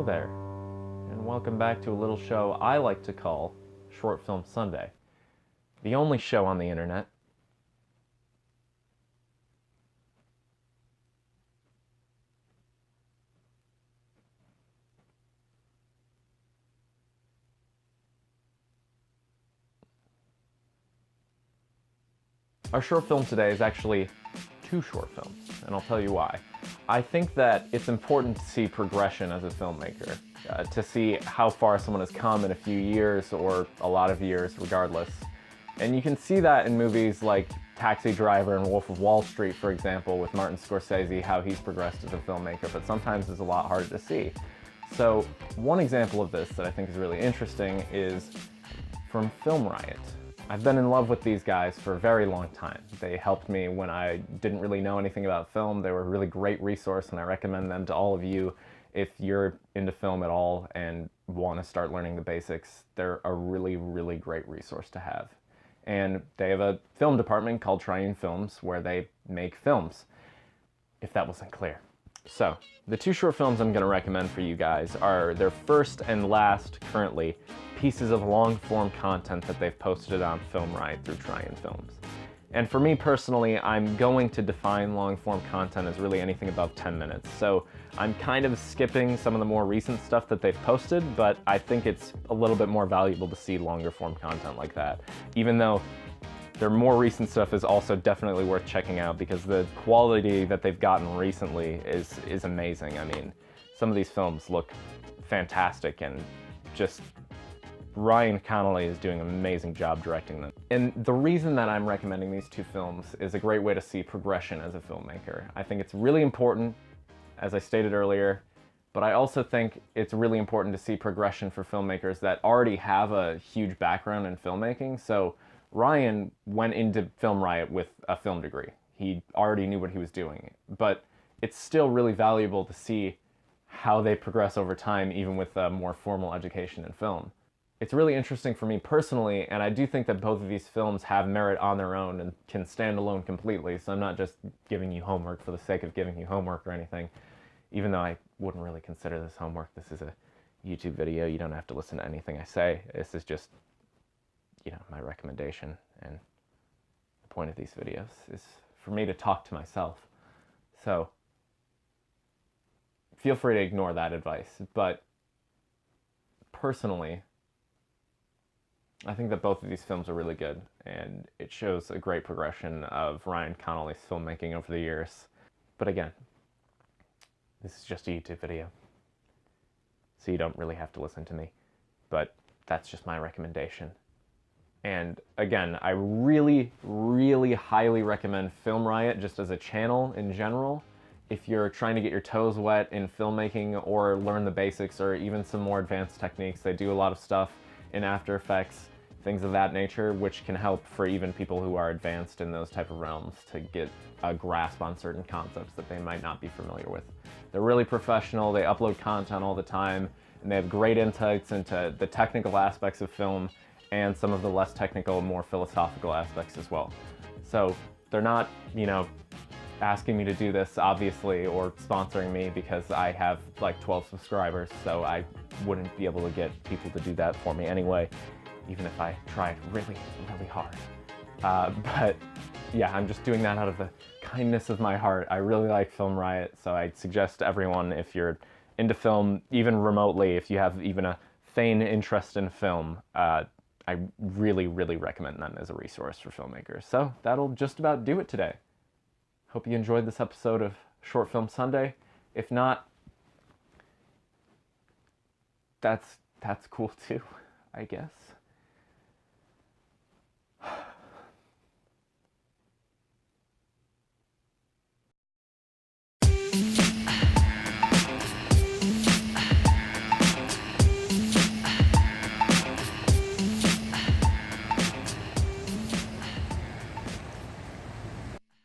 Hello there, and welcome back to a little show I like to call Short Film Sunday, the only show on the internet Our short film today is actually two short films, and I'll tell you why. I think that it's important to see progression as a filmmaker, to see how far someone has come in a few years or a lot of years regardless. And you can see that in movies like Taxi Driver and Wolf of Wall Street, for example, with Martin Scorsese, how he's progressed as a filmmaker, but sometimes it's a lot harder to see. So one example of this that I think is really interesting is from Film Riot. I've been in love with these guys for a very long time. They helped me when I didn't really know anything about film. They were a really great resource, and I recommend them to all of you if you're into film at all and want to start learning the basics. They're a really, really great resource to have. And they have a film department called Triune Films where they make films, if that wasn't clear. So, the two short films I'm going to recommend for you guys are their first and last, currently, pieces of long-form content that they've posted on Film Riot through Triune Films. And for me personally, I'm going to define long-form content as really anything above 10 minutes. So I'm kind of skipping some of the more recent stuff that they've posted, but I think it's a little bit more valuable to see longer-form content like that, even though their more recent stuff is also definitely worth checking out because the quality that they've gotten recently is amazing. I mean, some of these films look fantastic, and just Ryan Connolly is doing an amazing job directing them. And the reason that I'm recommending these two films is a great way to see progression as a filmmaker. I think it's really important, as I stated earlier, but I also think it's really important to see progression for filmmakers that already have a huge background in filmmaking. So Ryan went into Film Riot with a film degree. He already knew what he was doing, but it's still really valuable to see how they progress over time, even with a more formal education in film. It's really interesting for me personally, and I do think that both of these films have merit on their own and can stand alone completely, so I'm not just giving you homework for the sake of giving you homework or anything, even though I wouldn't really consider this homework. This is a YouTube video. You don't have to listen to anything I say. This is just, you know, my recommendation, and the point of these videos is for me to talk to myself. So feel free to ignore that advice, but personally, I think that both of these films are really good, and it shows a great progression of Ryan Connolly's filmmaking over the years. But again, this is just a YouTube video, so you don't really have to listen to me, but that's just my recommendation. And again, I really, really highly recommend Film Riot just as a channel in general. If you're trying to get your toes wet in filmmaking or learn the basics or even some more advanced techniques, they do a lot of stuff in After Effects, things of that nature, which can help for even people who are advanced in those type of realms to get a grasp on certain concepts that they might not be familiar with. They're really professional, they upload content all the time, and they have great insights into the technical aspects of film and some of the less technical, more philosophical aspects as well. So they're not, you know, asking me to do this, obviously, or sponsoring me because I have like 12 subscribers, so I wouldn't be able to get people to do that for me anyway, even if I tried really, really hard. But yeah, I'm just doing that out of the kindness of my heart. I really like Film Riot, so I'd suggest to everyone, if you're into film, even remotely, if you have even a faint interest in film, I really, really recommend them as a resource for filmmakers. So that'll just about do it today. Hope you enjoyed this episode of Short Film Sunday. If not, that's cool too, I guess.